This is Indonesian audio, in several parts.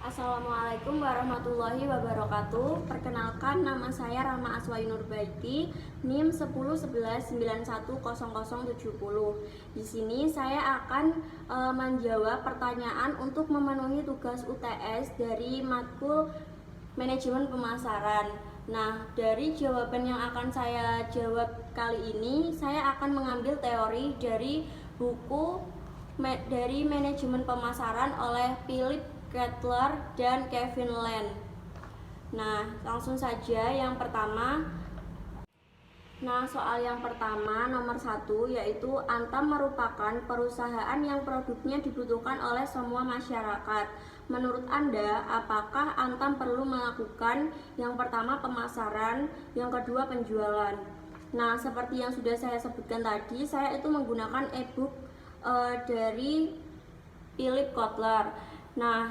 Assalamualaikum warahmatullahi wabarakatuh. Perkenalkan, nama saya Rama Aswai Nurbaiti, NIM 1011910070. Di sini saya akan menjawab pertanyaan untuk memenuhi tugas UTS dari matkul manajemen pemasaran. Nah, dari jawaban yang akan saya jawab kali ini, saya akan mengambil teori dari buku dari manajemen pemasaran oleh Philip Kotler dan Kevin Land. Nah, langsung saja yang pertama. Soal yang pertama nomor 1 yaitu Antam merupakan perusahaan yang produknya dibutuhkan oleh semua masyarakat. Menurut Anda, apakah Antam perlu melakukan yang pertama pemasaran, yang kedua penjualan? Nah, seperti yang sudah saya sebutkan tadi, saya itu menggunakan e-book dari Philip Kotler. Nah,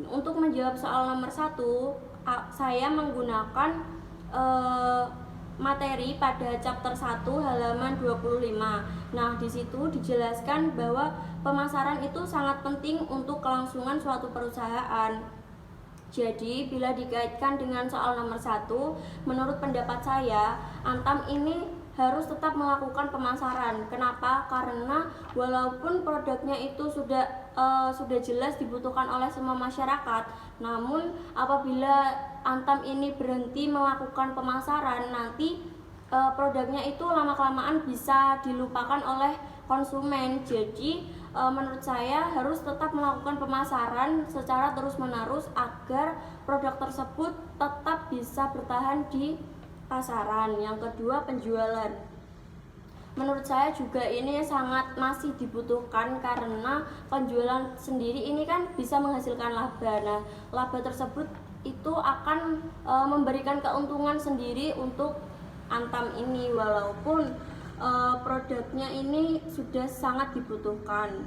untuk menjawab soal nomor 1, saya menggunakan materi pada chapter 1 halaman 25. Nah, di situ dijelaskan bahwa pemasaran itu sangat penting untuk kelangsungan suatu perusahaan. Jadi, bila dikaitkan dengan soal nomor 1, menurut pendapat saya, Antam ini harus tetap melakukan pemasaran. Kenapa? Karena walaupun produknya itu sudah jelas dibutuhkan oleh semua masyarakat, namun apabila Antam ini berhenti melakukan pemasaran, nanti produknya itu lama-kelamaan bisa dilupakan oleh konsumen. Jadi menurut saya harus tetap melakukan pemasaran secara terus-menerus agar produk tersebut tetap bisa bertahan di pasaran. Yang kedua, penjualan. Menurut saya juga ini sangat masih dibutuhkan karena penjualan sendiri ini kan bisa menghasilkan laba. Nah, laba tersebut itu akan memberikan keuntungan sendiri untuk Antam ini walaupun produknya ini sudah sangat dibutuhkan.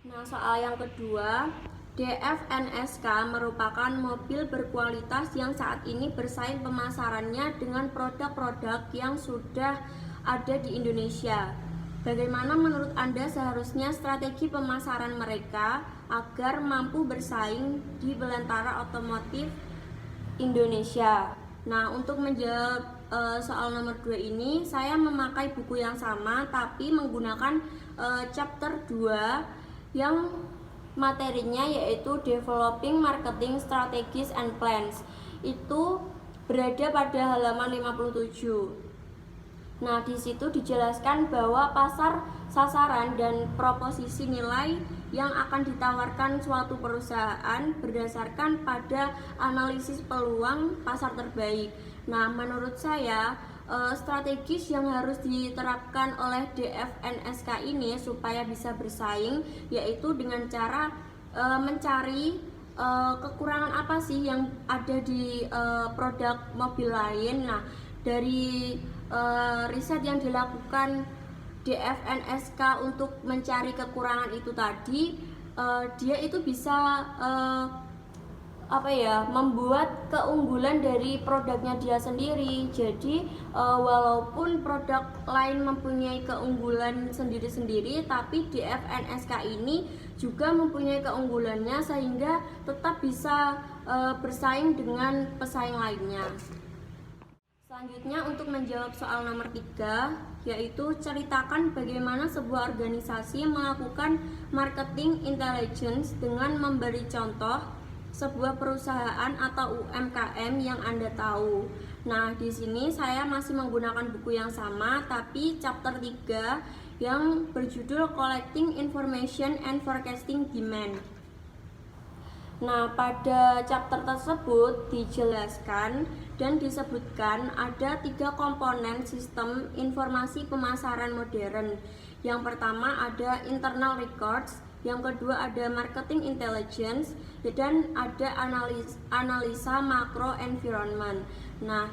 Nah, soal yang kedua, DFNSK merupakan mobil berkualitas yang saat ini bersaing pemasarannya dengan produk-produk yang sudah ada di Indonesia. Bagaimana menurut Anda seharusnya strategi pemasaran mereka agar mampu bersaing di belantara otomotif Indonesia? Nah, untuk menjawab soal nomor 2 ini, saya memakai buku yang sama tapi menggunakan chapter 2 yang materinya yaitu Developing Marketing Strategies and Plans. Itu berada pada halaman 57. Nah, di situ dijelaskan bahwa pasar sasaran dan proposisi nilai yang akan ditawarkan suatu perusahaan berdasarkan pada analisis peluang pasar terbaik. Nah, menurut saya strategis yang harus diterapkan oleh DFNSK ini supaya bisa bersaing yaitu dengan cara mencari kekurangan apa sih yang ada di produk mobil lain. Nah, dari riset yang dilakukan DFNSK untuk mencari kekurangan itu tadi, dia itu bisa membuat keunggulan dari produknya dia sendiri. Jadi walaupun produk lain mempunyai keunggulan sendiri-sendiri, tapi DFNSK ini juga mempunyai keunggulannya sehingga tetap bisa bersaing dengan pesaing lainnya. Selanjutnya untuk menjawab soal nomor 3, yaitu ceritakan bagaimana sebuah organisasi melakukan marketing intelligence dengan memberi contoh sebuah perusahaan atau UMKM yang Anda tahu. Nah, di sini saya masih menggunakan buku yang sama tapi chapter 3 yang berjudul Collecting Information and Forecasting Demand. Nah, pada chapter tersebut dijelaskan dan disebutkan ada 3 komponen sistem informasi pemasaran modern. Yang pertama ada internal records, yang kedua ada marketing intelligence, dan ada analisa makro environment. Nah,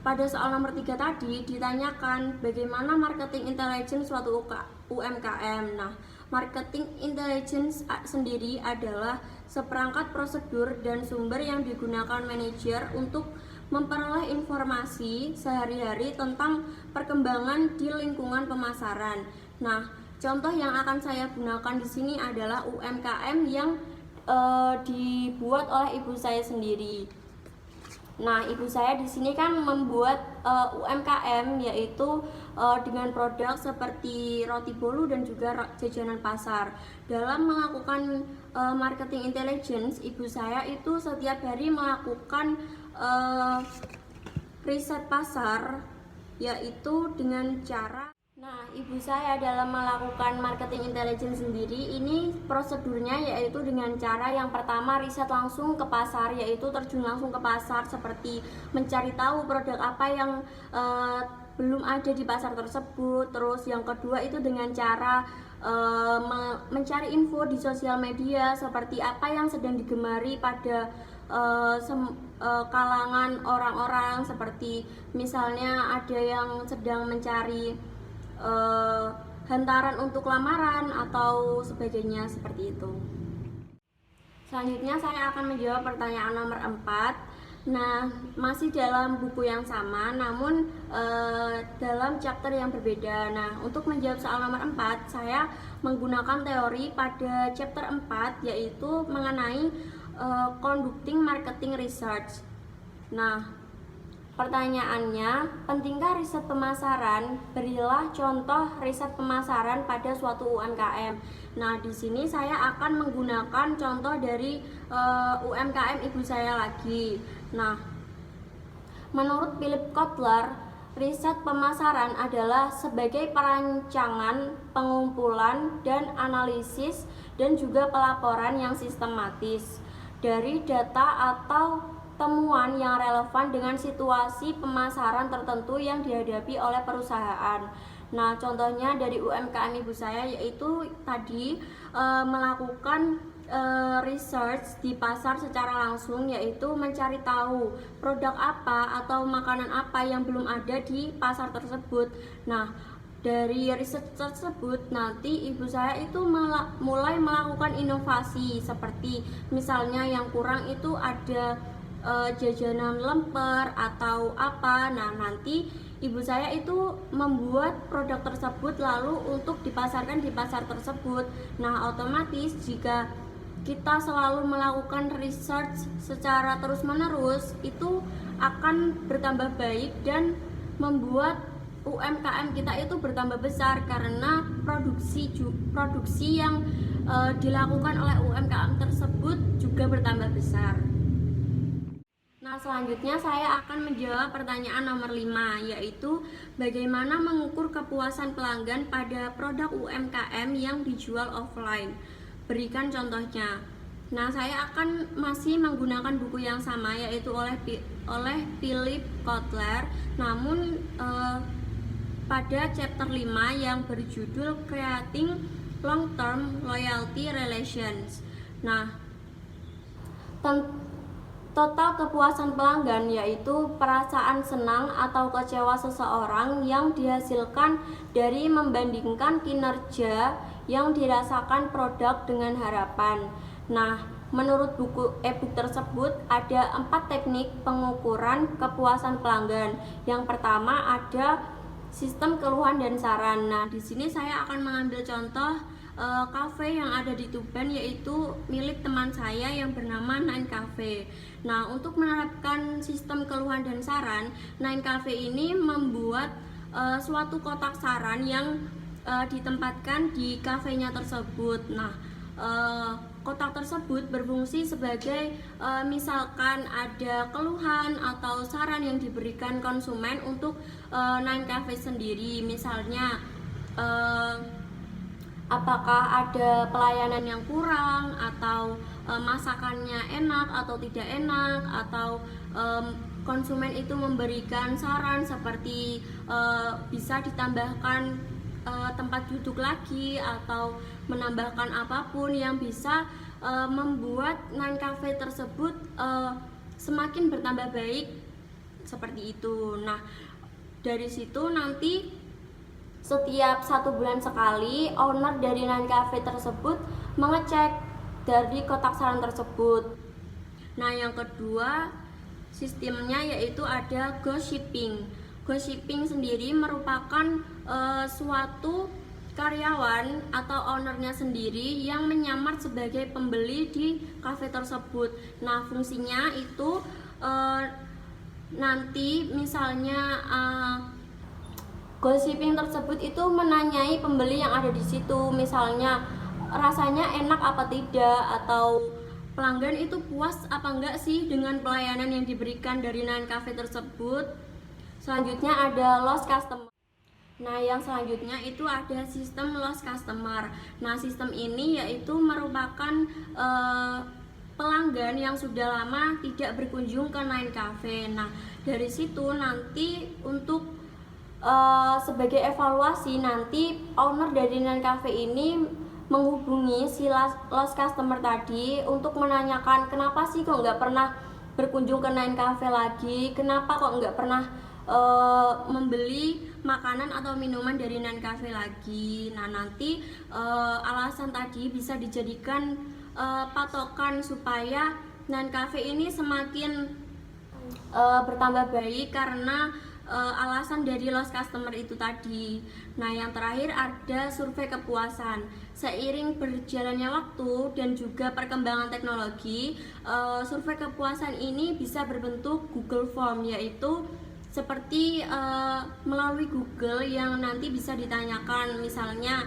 pada soal nomor 3 tadi ditanyakan bagaimana marketing intelligence suatu UMKM. Nah, marketing intelligence sendiri adalah seperangkat prosedur dan sumber yang digunakan manajer untuk memperoleh informasi sehari-hari tentang perkembangan di lingkungan pemasaran. Nah, contoh yang akan saya gunakan di sini adalah UMKM yang dibuat oleh ibu saya sendiri. Nah, ibu saya di sini kan membuat UMKM, yaitu dengan produk seperti roti bolu dan juga jajanan pasar. Dalam melakukan marketing intelligence, ibu saya itu setiap hari melakukan riset pasar, yaitu dengan cara. Nah, ibu saya dalam melakukan marketing intelligence sendiri, ini prosedurnya yaitu dengan cara yang pertama riset langsung ke pasar, yaitu terjun langsung ke pasar seperti mencari tahu produk apa yang belum ada di pasar tersebut. Terus yang kedua itu dengan cara mencari info di sosial media seperti apa yang sedang digemari pada kalangan orang-orang, seperti misalnya ada yang sedang mencari hantaran untuk lamaran atau sebagainya, seperti itu. Selanjutnya saya akan menjawab pertanyaan nomor 4. Nah, masih dalam buku yang sama namun dalam chapter yang berbeda. Nah, untuk menjawab soal nomor 4, saya menggunakan teori pada chapter 4, yaitu mengenai conducting marketing research. Nah, pertanyaannya, pentingkah riset pemasaran? Berilah contoh riset pemasaran pada suatu UMKM. Nah, di sini saya akan menggunakan contoh dari UMKM ibu saya lagi. Nah, menurut Philip Kotler, riset pemasaran adalah sebagai perancangan, pengumpulan, dan analisis dan juga pelaporan yang sistematis dari data atau temuan yang relevan dengan situasi pemasaran tertentu yang dihadapi oleh perusahaan. Nah, contohnya dari UMKM ibu saya yaitu tadi melakukan research di pasar secara langsung, yaitu mencari tahu produk apa atau makanan apa yang belum ada di pasar tersebut. Nah, dari riset tersebut nanti ibu saya itu mulai melakukan inovasi, seperti misalnya yang kurang itu ada jajanan lemper atau apa. Nah, nanti ibu saya itu membuat produk tersebut lalu untuk dipasarkan di pasar tersebut. Nah, otomatis jika kita selalu melakukan research secara terus-menerus, itu akan bertambah baik dan membuat UMKM kita itu bertambah besar, karena produksi yang dilakukan oleh UMKM tersebut juga bertambah besar. Nah, selanjutnya saya akan menjawab pertanyaan nomor 5, yaitu bagaimana mengukur kepuasan pelanggan pada produk UMKM yang dijual offline. Berikan contohnya. Nah, saya akan masih menggunakan buku yang sama, yaitu oleh Philip Kotler, namun pada chapter 5 yang berjudul Creating Long Term Loyalty Relations. Nah, total kepuasan pelanggan yaitu perasaan senang atau kecewa seseorang yang dihasilkan dari membandingkan kinerja yang dirasakan produk dengan harapan. Nah, menurut buku e-book tersebut ada 4 teknik pengukuran kepuasan pelanggan. Yang pertama ada sistem keluhan dan saran. Nah, di sini saya akan mengambil contoh kafe yang ada di Tuban, yaitu milik teman saya yang bernama Nine Cafe. Nah, untuk menerapkan sistem keluhan dan saran, Nine Cafe ini membuat suatu kotak saran yang ditempatkan di kafenya tersebut. Nah, kotak tersebut berfungsi sebagai misalkan ada keluhan atau saran yang diberikan konsumen untuk Nine Cafe sendiri, misalnya apakah ada pelayanan yang kurang, atau masakannya enak atau tidak enak, atau konsumen itu memberikan saran seperti bisa ditambahkan tempat duduk lagi atau menambahkan apapun yang bisa membuat Nine Cafe tersebut semakin bertambah baik, seperti itu. Nah, dari situ nanti setiap 1 bulan sekali owner dari Nine Cafe tersebut mengecek dari kotak saran tersebut. Nah, yang kedua sistemnya yaitu ada ghost shipping. Ghost shipping sendiri merupakan suatu karyawan atau ownernya sendiri yang menyamar sebagai pembeli di kafe tersebut. Nah, fungsinya itu nanti misalnya gossiping tersebut itu menanyai pembeli yang ada di situ, misalnya rasanya enak apa tidak, atau pelanggan itu puas apa enggak sih dengan pelayanan yang diberikan dari Nine Cafe tersebut. Selanjutnya ada lost customer. Nah, yang selanjutnya itu ada sistem lost customer. Nah, sistem ini yaitu merupakan pelanggan yang sudah lama tidak berkunjung ke Nine Cafe. Nah, dari situ nanti untuk sebagai evaluasi, nanti owner dari Nine Cafe ini menghubungi si lost customer tadi untuk menanyakan kenapa sih kok nggak pernah berkunjung ke Nine Cafe lagi, kenapa kok nggak pernah membeli makanan atau minuman dari Nine Cafe lagi. Nah, nanti alasan tadi bisa dijadikan patokan supaya Nine Cafe ini semakin bertambah baik karena alasan dari lost customer itu tadi. Nah, yang terakhir ada survei kepuasan. Seiring berjalannya waktu dan juga perkembangan teknologi, survei kepuasan ini bisa berbentuk Google Form, yaitu seperti melalui Google yang nanti bisa ditanyakan misalnya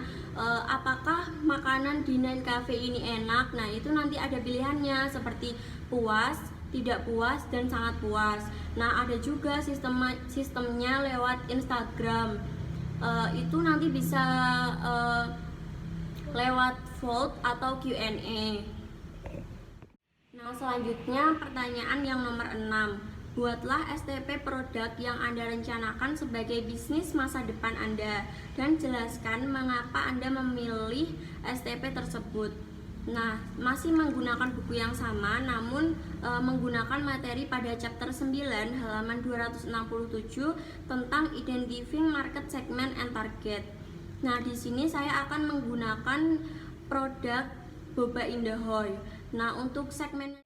apakah makanan di Nine Cafe ini enak. Nah, itu nanti ada pilihannya seperti puas, tidak puas, dan sangat puas. Nah, ada juga sistemnya lewat Instagram. Itu nanti bisa lewat vote atau Q&A. Nah, selanjutnya pertanyaan yang nomor 6. Buatlah STP produk yang Anda rencanakan sebagai bisnis masa depan Anda dan jelaskan mengapa Anda memilih STP tersebut. Nah, masih menggunakan buku yang sama namun menggunakan materi pada chapter 9 halaman 267 tentang Identifying Market Segment and Target. Nah, di sini saya akan menggunakan produk Boba Indahoy. Nah, untuk segmen,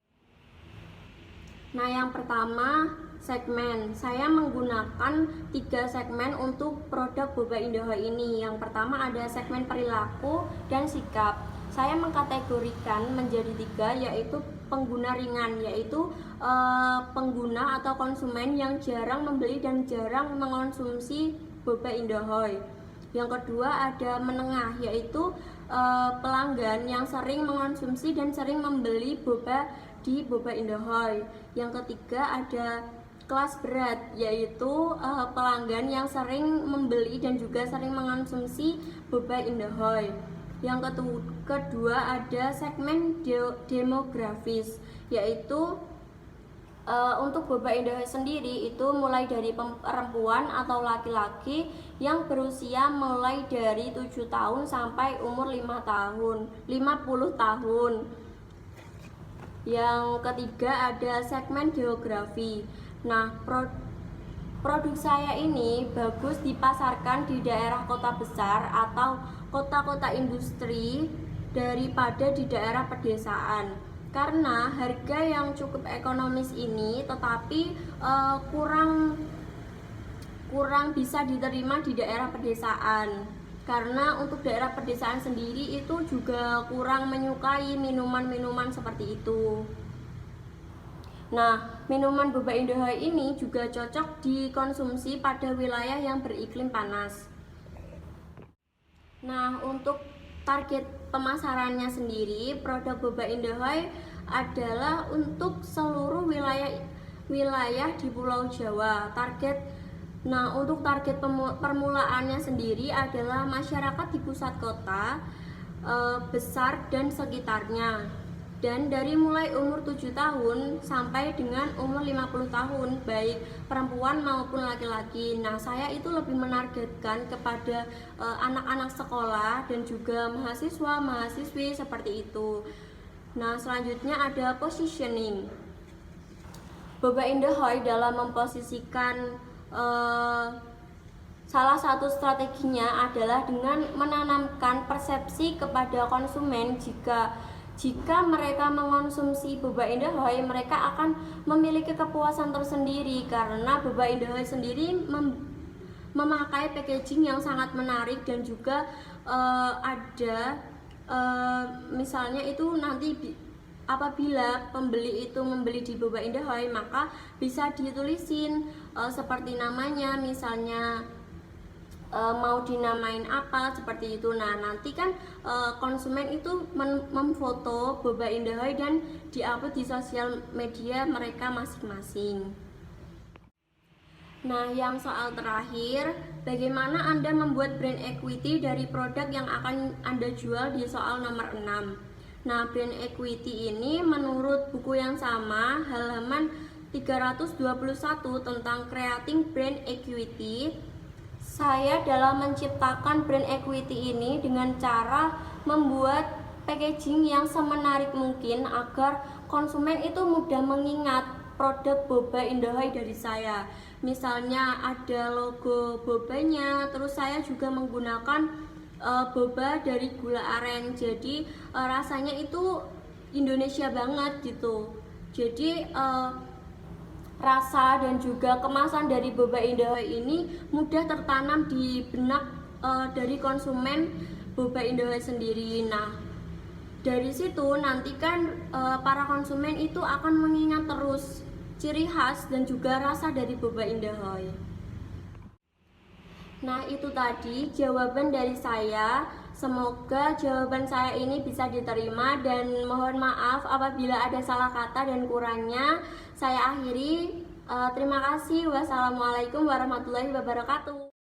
yang pertama segmen, saya menggunakan 3 segmen untuk produk Boba Indahoy ini. Yang pertama ada segmen perilaku dan sikap. Saya mengkategorikan menjadi 3, yaitu pengguna ringan, yaitu pengguna atau konsumen yang jarang membeli dan jarang mengonsumsi Boba Indahoy. Yang kedua ada menengah, yaitu pelanggan yang sering mengonsumsi dan sering membeli boba di Boba Indahoy. Yang ketiga ada kelas berat, yaitu pelanggan yang sering membeli dan juga sering mengonsumsi Boba Indahoy. Yang kedua ada segmen demografis, yaitu untuk Boba Indahoy sendiri itu mulai dari perempuan atau laki-laki yang berusia mulai dari 7 tahun sampai umur 50 tahun. Yang ketiga ada segmen geografi. Nah, produk saya ini bagus dipasarkan di daerah kota besar atau kota-kota industri daripada di daerah pedesaan, karena harga yang cukup ekonomis ini tetapi kurang bisa diterima di daerah pedesaan, karena untuk daerah pedesaan sendiri itu juga kurang menyukai minuman-minuman seperti itu. Nah, minuman Boba Indahoy ini juga cocok dikonsumsi pada wilayah yang beriklim panas. Nah, untuk target pemasarannya sendiri, produk Boba Indahoy adalah untuk seluruh wilayah di Pulau Jawa. Untuk target permulaannya sendiri adalah masyarakat di pusat kota besar dan sekitarnya, dan dari mulai umur 7 tahun sampai dengan umur 50 tahun, baik perempuan maupun laki-laki. Nah, saya itu lebih menargetkan kepada anak-anak sekolah dan juga mahasiswa-mahasiswi seperti itu. Nah, selanjutnya ada positioning. Boba Indahoy dalam memposisikan salah satu strateginya adalah dengan menanamkan persepsi kepada konsumen jika mereka mengonsumsi Boba Indahoy, mereka akan memiliki kepuasan tersendiri karena Boba Indahoy sendiri memakai packaging yang sangat menarik dan juga ada misalnya itu nanti apabila pembeli itu membeli di Boba Indah Hoi, maka bisa ditulisin seperti namanya, misalnya mau dinamain apa seperti itu. Nah, nanti kan konsumen itu memfoto Boba Indah Hoi dan diupload di sosial media mereka masing-masing. Nah, yang soal terakhir, bagaimana Anda membuat brand equity dari produk yang akan Anda jual di soal nomor 6. Nah, brand equity ini menurut buku yang sama, halaman 321 tentang creating brand equity, saya dalam menciptakan brand equity ini dengan cara membuat packaging yang semenarik mungkin agar konsumen itu mudah mengingat produk Boba Indah Hoi dari saya. Misalnya ada logo bobanya, terus saya juga menggunakan boba dari gula aren, jadi rasanya itu Indonesia banget gitu. Jadi rasa dan juga kemasan dari Boba Indah Hoi ini mudah tertanam di benak dari konsumen Boba Indah Hoi sendiri. Nah, dari situ nanti kan para konsumen itu akan mengingat terus ciri khas dan juga rasa dari Boba Indah Hoi. Nah, itu tadi jawaban dari saya. Semoga jawaban saya ini bisa diterima dan mohon maaf apabila ada salah kata dan kurangnya. Saya akhiri. Terima kasih. Wassalamualaikum warahmatullahi wabarakatuh.